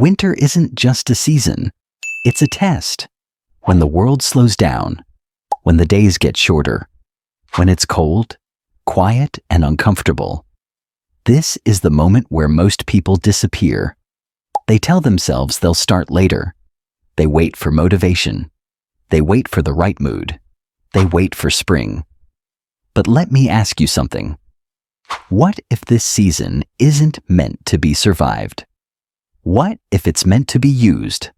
Winter isn't just a season, it's a test. When the world slows down, when the days get shorter, when it's cold, quiet, and uncomfortable, this is the moment where most people disappear. They tell themselves they'll start later. They wait for motivation. They wait for the right mood. They wait for spring. But let me ask you something. What if this season isn't meant to be survived? What if it's meant to be used?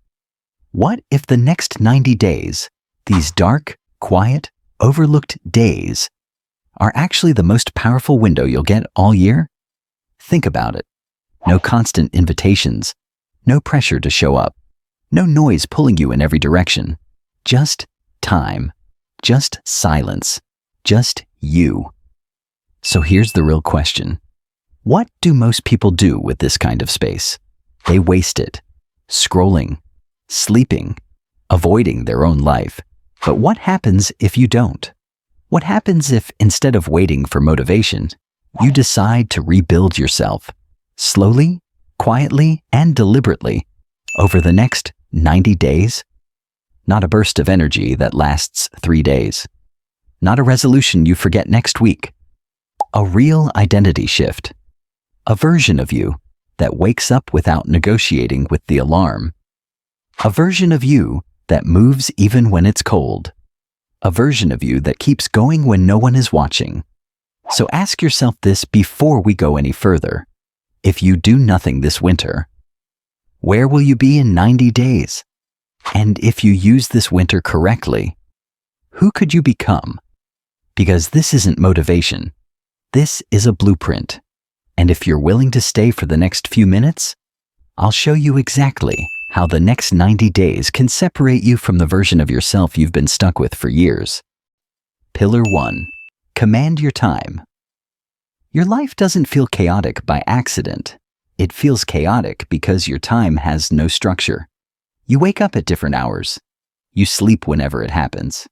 What if the next 90 days, these dark, quiet, overlooked days, are actually the most powerful window you'll get all year? Think about it. No constant invitations, no pressure to show up, no noise pulling you in every direction. Just time, just silence, just you. So here's the real question. What do most people do with this kind of space? They waste it, scrolling, sleeping, avoiding their own life. But what happens if you don't? What happens if, instead of waiting for motivation, you decide to rebuild yourself, slowly, quietly, and deliberately, over the next 90 days? Not a burst of energy that lasts 3 days. Not a resolution you forget next week. A real identity shift. A version of you that wakes up without negotiating with the alarm. A version of you that moves even when it's cold. A version of you that keeps going when no one is watching. So ask yourself this before we go any further. If you do nothing this winter, where will you be in 90 days? And if you use this winter correctly, who could you become? Because this isn't motivation. This is a blueprint. And if you're willing to stay for the next few minutes, I'll show you exactly how the next 90 days can separate you from the version of yourself you've been stuck with for years. Pillar 1. Command your time. Your life doesn't feel chaotic by accident. It feels chaotic because your time has no structure. You wake up at different hours. You sleep whenever it happens.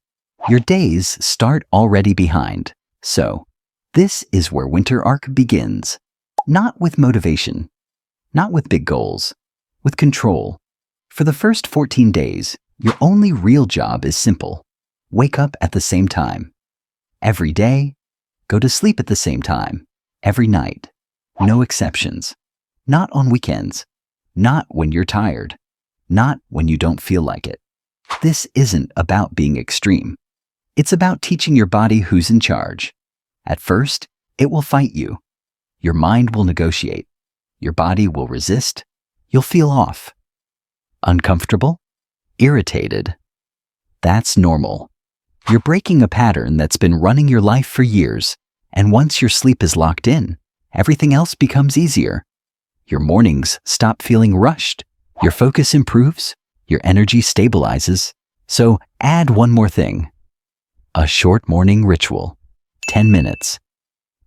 Your days start already behind. So, this is where winter arc begins. Not with motivation. Not with big goals. With control. For the first 14 days, your only real job is simple. Wake up at the same time. Every day, go to sleep at the same time. Every night. No exceptions. Not on weekends. Not when you're tired. Not when you don't feel like it. This isn't about being extreme. It's about teaching your body who's in charge. At first, it will fight you. Your mind will negotiate. Your body will resist. You'll feel off. Uncomfortable? Irritated? That's normal. You're breaking a pattern that's been running your life for years, and once your sleep is locked in, everything else becomes easier. Your mornings stop feeling rushed. Your focus improves. Your energy stabilizes. So add one more thing. A short morning ritual. 10 minutes.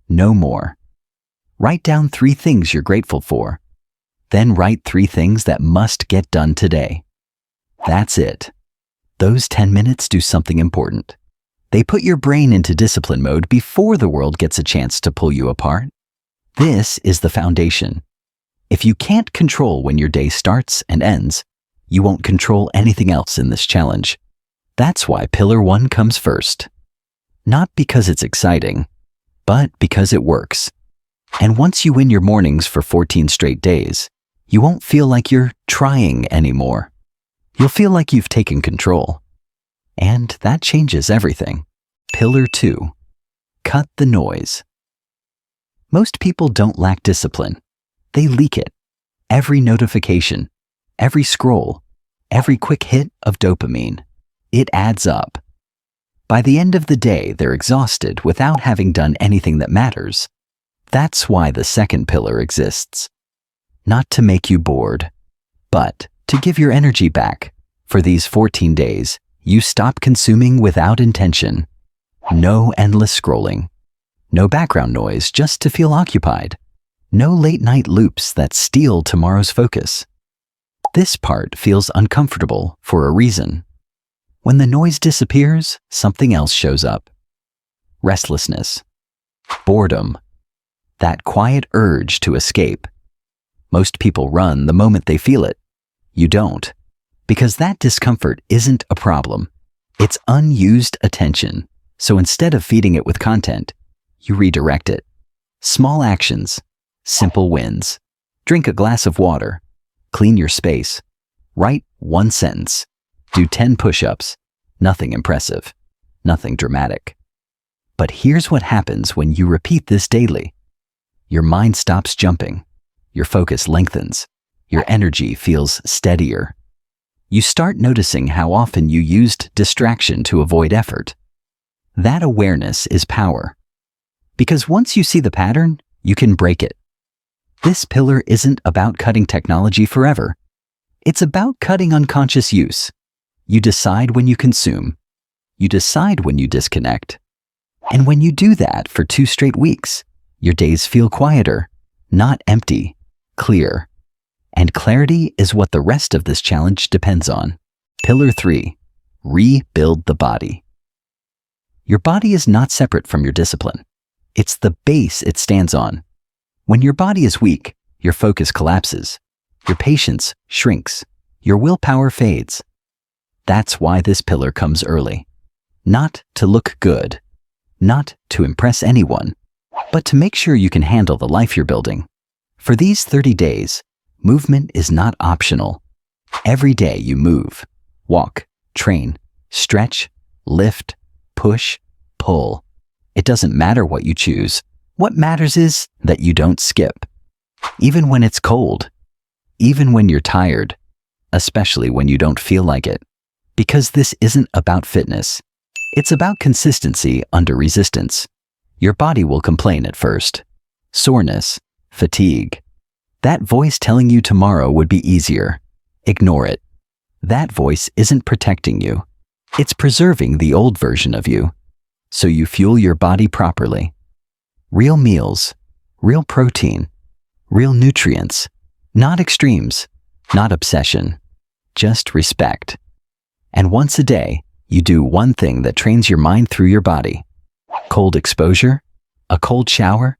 No more. Write down 3 things you're grateful for. Then write 3 things that must get done today. That's it. Those 10 minutes do something important. They put your brain into discipline mode before the world gets a chance to pull you apart. This is the foundation. If you can't control when your day starts and ends, you won't control anything else in this challenge. That's why Pillar 1 comes first. Not because it's exciting, but because it works. And once you win your mornings for 14 straight days, you won't feel like you're trying anymore. You'll feel like you've taken control. And that changes everything. Pillar 2. Cut the noise. Most people don't lack discipline. They leak it. Every notification, every scroll, every quick hit of dopamine. It adds up. By the end of the day, they're exhausted without having done anything that matters. That's why the second pillar exists. Not to make you bored, but to give your energy back. For these 14 days, you stop consuming without intention. No endless scrolling. No background noise just to feel occupied. No late-night loops that steal tomorrow's focus. This part feels uncomfortable for a reason. When the noise disappears, something else shows up. Restlessness. Boredom. That quiet urge to escape. Most people run the moment they feel it. You don't. Because that discomfort isn't a problem. It's unused attention. So instead of feeding it with content, you redirect it. Small actions, simple wins. Drink a glass of water. Clean your space. Write one sentence. Do 10 push-ups. Nothing impressive. Nothing dramatic. But here's what happens when you repeat this daily. Your mind stops jumping. Your focus lengthens. Your energy feels steadier. You start noticing how often you used distraction to avoid effort. That awareness is power. Because once you see the pattern, you can break it. This pillar isn't about cutting technology forever. It's about cutting unconscious use. You decide when you consume. You decide when you disconnect. And when you do that for 2 straight weeks, your days feel quieter, not empty, clear. And clarity is what the rest of this challenge depends on. Pillar 3, rebuild the body. Your body is not separate from your discipline. It's the base it stands on. When your body is weak, your focus collapses. Your patience shrinks. Your willpower fades. That's why this pillar comes early. Not to look good, not to impress anyone, but to make sure you can handle the life you're building. For these 30 days, movement is not optional. Every day you move, walk, train, stretch, lift, push, pull. It doesn't matter what you choose. What matters is that you don't skip. Even when it's cold, even when you're tired, especially when you don't feel like it. Because this isn't about fitness. It's about consistency under resistance. Your body will complain at first. Soreness, fatigue. That voice telling you tomorrow would be easier. Ignore it. That voice isn't protecting you. It's preserving the old version of you. So you fuel your body properly. Real meals, real protein, real nutrients. Not extremes, not obsession. Just respect. And once a day, you do one thing that trains your mind through your body. Cold exposure, a cold shower,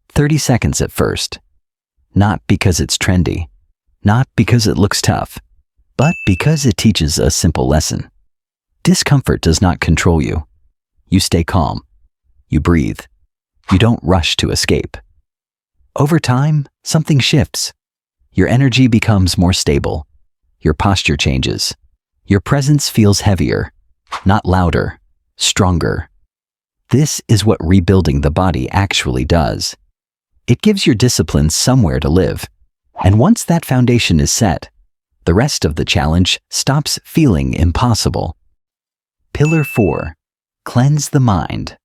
30 seconds at first. Not because it's trendy, not because it looks tough, but because it teaches a simple lesson. Discomfort does not control you. You stay calm. You breathe. You don't rush to escape. Over time, something shifts. Your energy becomes more stable. Your posture changes. Your presence feels heavier, not louder, stronger. This is what rebuilding the body actually does. It gives your discipline somewhere to live. And once that foundation is set, the rest of the challenge stops feeling impossible. Pillar 4, cleanse the mind.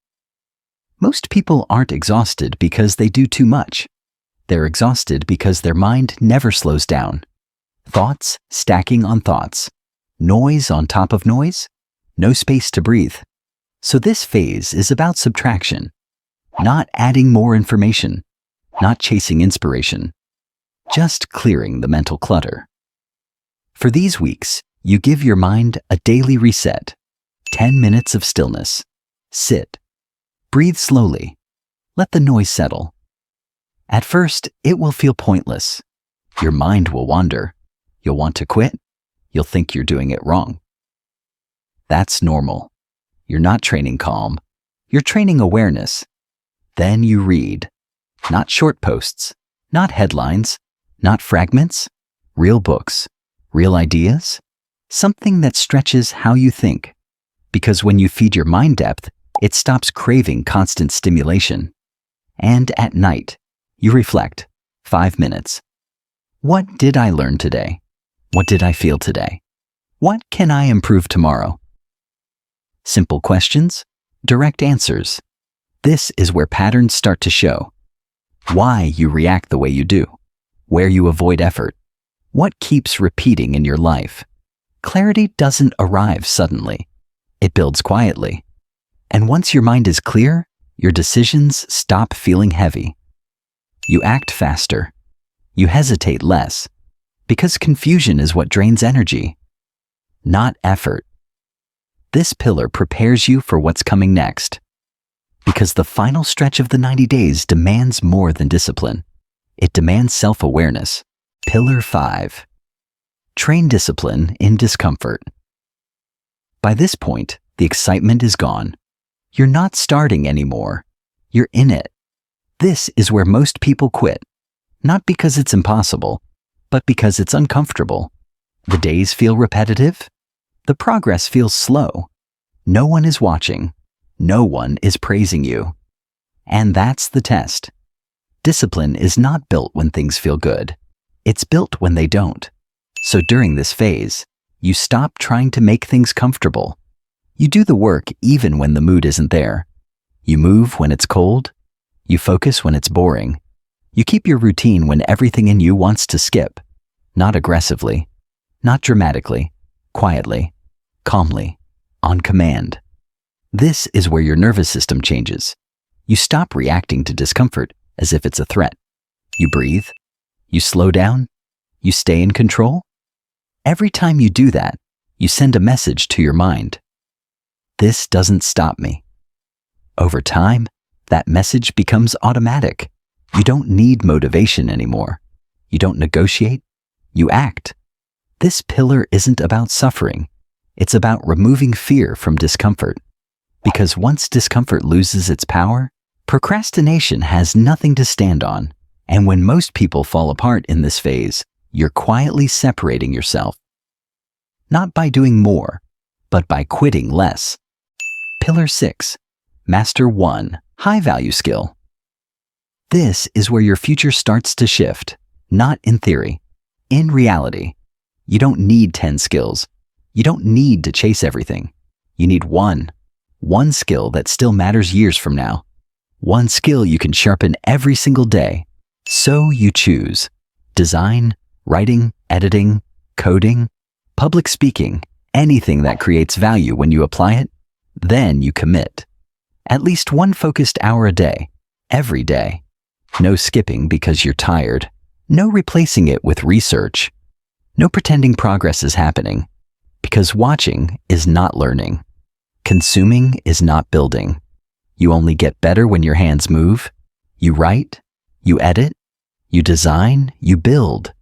Most people aren't exhausted because they do too much. They're exhausted because their mind never slows down. Thoughts stacking on thoughts. Noise on top of noise. No space to breathe. So this phase is about subtraction. Not adding more information. Not chasing inspiration. Just clearing the mental clutter. For these weeks, you give your mind a daily reset. 10 minutes of stillness. Sit. Breathe slowly. Let the noise settle. At first, it will feel pointless. Your mind will wander. You'll want to quit. You'll think you're doing it wrong. That's normal. You're not training calm. You're training awareness. Then you read. Not short posts. Not headlines. Not fragments. Real books. Real ideas. Something that stretches how you think. Because when you feed your mind depth, it stops craving constant stimulation. And at night, you reflect. 5 minutes. What did I learn today? What did I feel today? What can I improve tomorrow? Simple questions, direct answers. This is where patterns start to show. Why you react the way you do. Where you avoid effort. What keeps repeating in your life. Clarity doesn't arrive suddenly. It builds quietly. And once your mind is clear, your decisions stop feeling heavy. You act faster. You hesitate less. Because confusion is what drains energy, not effort. This pillar prepares you for what's coming next. Because the final stretch of the 90 days demands more than discipline. It demands self-awareness. Pillar 5. Train discipline in discomfort. By this point, the excitement is gone. You're not starting anymore. You're in it. This is where most people quit. Not because it's impossible, but because it's uncomfortable. The days feel repetitive. The progress feels slow. No one is watching. No one is praising you. And that's the test. Discipline is not built when things feel good. It's built when they don't. So during this phase, you stop trying to make things comfortable. You do the work even when the mood isn't there. You move when it's cold. You focus when it's boring. You keep your routine when everything in you wants to skip. Not aggressively, not dramatically, quietly, calmly, on command. This is where your nervous system changes. You stop reacting to discomfort as if it's a threat. You breathe. You slow down. You stay in control. Every time you do that, you send a message to your mind. This doesn't stop me. Over time, that message becomes automatic. You don't need motivation anymore. You don't negotiate. You act. This pillar isn't about suffering. It's about removing fear from discomfort. Because once discomfort loses its power, procrastination has nothing to stand on. And when most people fall apart in this phase, you're quietly separating yourself. Not by doing more, but by quitting less. Pillar 6. Master 1. High-value skill. This is where your future starts to shift, not in theory, in reality. You don't need 10 skills. You don't need to chase everything. You need one skill that still matters years from now. One skill you can sharpen every single day. So you choose design, writing, editing, coding, public speaking, anything that creates value when you apply it. Then you commit. At least one focused hour a day, every day. No skipping because you're tired. No replacing it with research. No pretending progress is happening. Because watching is not learning. Consuming is not building. You only get better when your hands move. You write. You edit. You design. You build.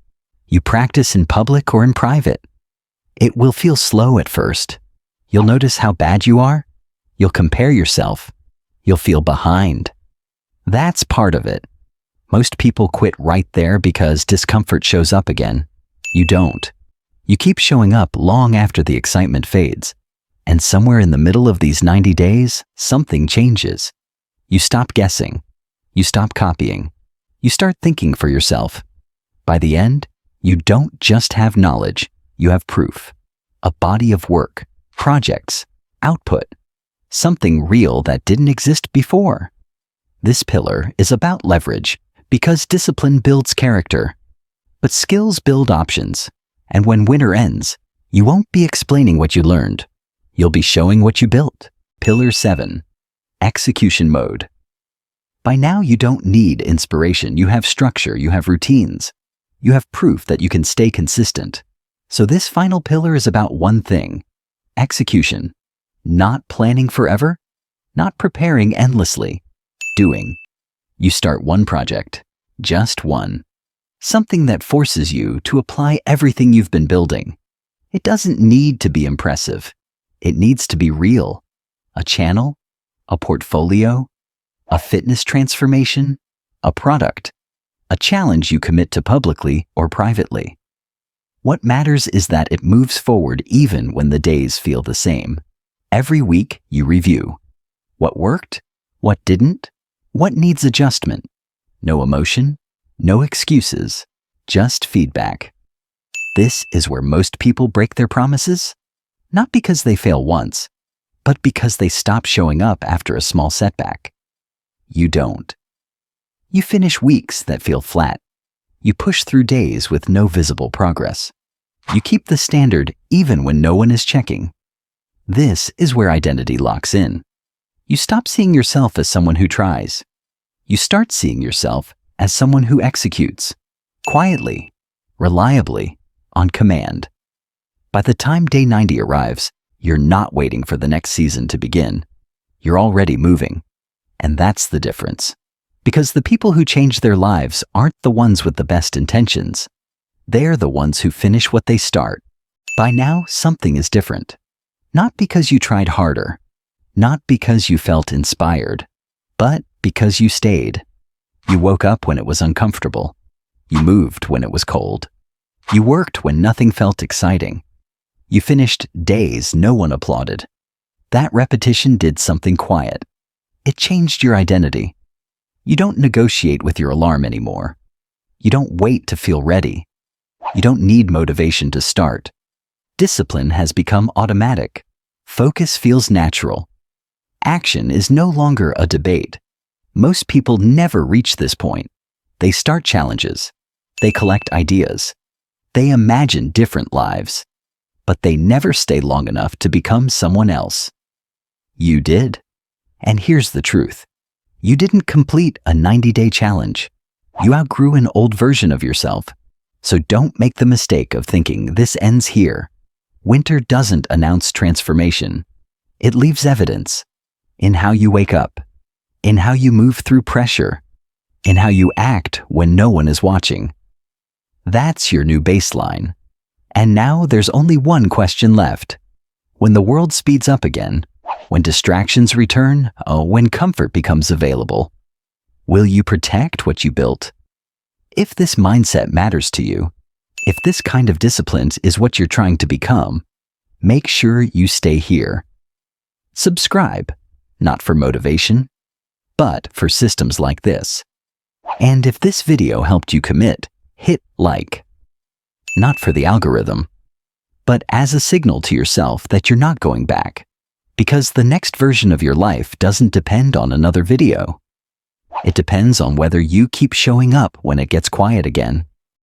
You practice in public or in private. It will feel slow at first. You'll notice how bad you are. You'll compare yourself. You'll feel behind. That's part of it. Most people quit right there because discomfort shows up again. You don't. You keep showing up long after the excitement fades. And somewhere in the middle of these 90 days, something changes. You stop guessing. You stop copying. You start thinking for yourself. By the end, you don't just have knowledge. You have proof. A body of work, projects, output. Something real that didn't exist before. This pillar is about leverage because discipline builds character. But skills build options. And when winter ends, you won't be explaining what you learned. You'll be showing what you built. Pillar 7. Execution mode. By now you don't need inspiration. You have structure. You have routines. You have proof that you can stay consistent. So this final pillar is about one thing. Execution. Not planning forever. Not preparing endlessly. Doing. You start one project. Just one. Something that forces you to apply everything you've been building. It doesn't need to be impressive. It needs to be real. A channel, a portfolio, a fitness transformation, a product, a challenge you commit to publicly or privately. What matters is that it moves forward even when the days feel the same. Every week you review. What worked? What didn't? What needs adjustment? No emotion, no excuses, just feedback. This is where most people break their promises. Not because they fail once, but because they stop showing up after a small setback. You don't. You finish weeks that feel flat. You push through days with no visible progress. You keep the standard even when no one is checking. This is where identity locks in. You stop seeing yourself as someone who tries. You start seeing yourself as someone who executes. Quietly, reliably, on command. By the time day 90 arrives, you're not waiting for the next season to begin. You're already moving. And that's the difference. Because the people who change their lives aren't the ones with the best intentions. They're the ones who finish what they start. By now, something is different. Not because you tried harder, not because you felt inspired, but because you stayed. You woke up when it was uncomfortable. You moved when it was cold. You worked when nothing felt exciting. You finished days no one applauded. That repetition did something quiet. It changed your identity. You don't negotiate with your alarm anymore. You don't wait to feel ready. You don't need motivation to start. Discipline has become automatic. Focus feels natural. Action is no longer a debate. Most people never reach this point. They start challenges. They collect ideas. They imagine different lives. But they never stay long enough to become someone else. You did. And here's the truth. You didn't complete a 90-day challenge. You outgrew an old version of yourself. So don't make the mistake of thinking this ends here. Winter doesn't announce transformation. It leaves evidence in how you wake up, in how you move through pressure, in how you act when no one is watching. That's your new baseline. And now there's only one question left. When the world speeds up again, when distractions return, when comfort becomes available, will you protect what you built? If this mindset matters to you, if this kind of discipline is what you're trying to become, make sure you stay here. Subscribe, not for motivation, but for systems like this. And if this video helped you commit, hit like. Not for the algorithm, but as a signal to yourself that you're not going back. Because the next version of your life doesn't depend on another video. It depends on whether you keep showing up when it gets quiet again.